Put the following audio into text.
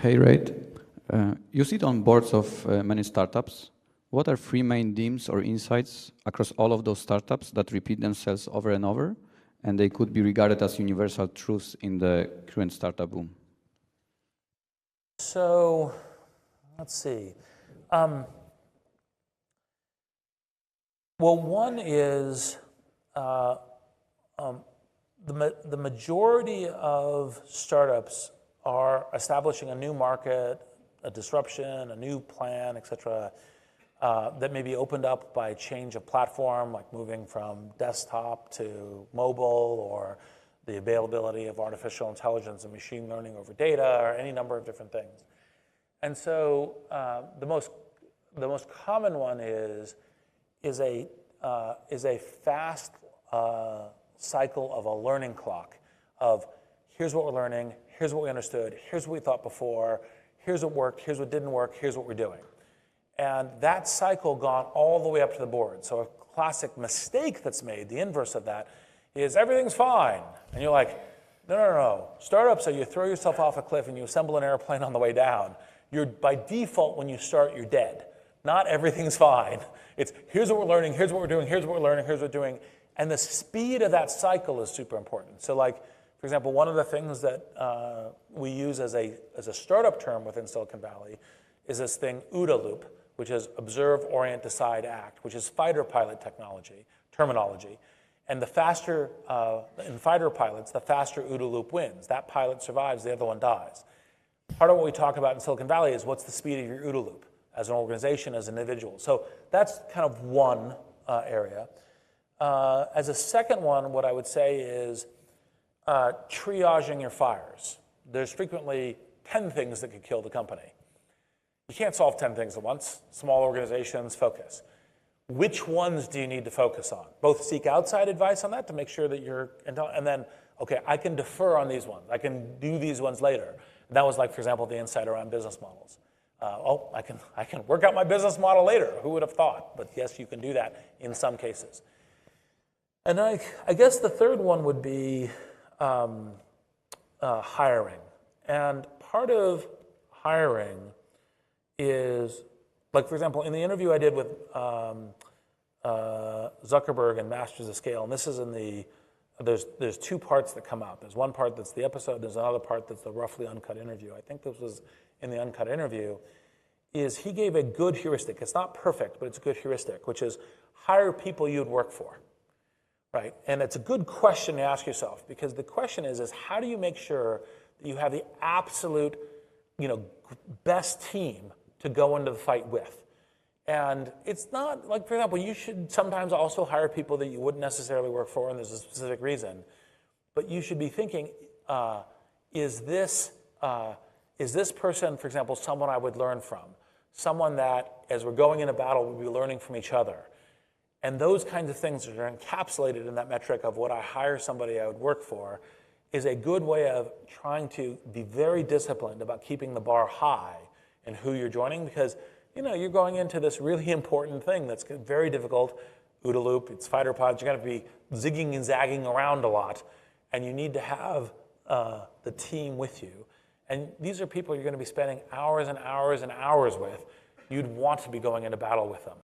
Hey, Reid. You sit on boards of many startups. What are three main themes or insights across all of those startups that repeat themselves over and over, and they could be regarded as universal truths in the current startup boom? So, let's see. Well, one is the majority of startups are establishing a new market, a disruption, a new plan, et cetera, that may be opened up by change of platform, like moving from desktop to mobile, or the availability of artificial intelligence and machine learning over data, or any number of different things. And so the most common one is a fast cycle of a learning clock of here's what we're learning, here's what we understood, here's what we thought before, here's what worked, here's what didn't work, here's what we're doing. And that cycle gone all the way up to the board. So a classic mistake that's made, the inverse of that, is everything's fine. And you're like, no. Startups are you throw yourself off a cliff and you assemble an airplane on the way down. By default, when you start, you're dead. Not everything's fine. It's here's what we're learning, here's what we're doing, here's what we're learning, here's what we're doing. And the speed of that cycle is super important. So like, for example, one of the things that we use as a startup term within Silicon Valley is this thing, OODA loop, which is observe, orient, decide, act, which is fighter pilot terminology. And the faster, in fighter pilots, the faster OODA loop wins. That pilot survives, the other one dies. Part of what we talk about in Silicon Valley is what's the speed of your OODA loop as an organization, as an individual. So that's kind of one area. As a second one, what I would say is triaging your fires. There's frequently 10 things that could kill the company. You can't solve 10 things at once. Small organizations, focus. Which ones do you need to focus on? Both seek outside advice on that to make sure that you're, and then, okay, I can defer on these ones. I can do these ones later. And that was like, for example, the insight around business models. I can work out my business model later. Who would have thought? But yes, you can do that in some cases. And I guess the third one would be hiring. And part of hiring is, like, for example, in the interview I did with Zuckerberg and Masters of Scale, and this is in the, there's two parts that come out. There's one part that's the episode, there's another part that's the roughly uncut interview. I think this was in the uncut interview, is he gave a good heuristic. It's not perfect, but it's a good heuristic, which is hire people you'd work for, right? And it's a good question to ask yourself, because the question is how do you make sure that you have the absolute, best team to go into the fight with? And it's not, like, for example, you should sometimes also hire people that you wouldn't necessarily work for, and there's a specific reason. But you should be thinking, is this person, for example, someone I would learn from? Someone that, as we're going into battle, we'll be learning from each other. And those kinds of things that are encapsulated in that metric of would I hire somebody I would work for is a good way of trying to be very disciplined about keeping the bar high in who you're joining, because you're going into this really important thing that's very difficult. OODA loop, it's fighter pilots, you're going to be zigging and zagging around a lot, and you need to have the team with you. And these are people you're going to be spending hours and hours and hours with. You'd want to be going into battle with them.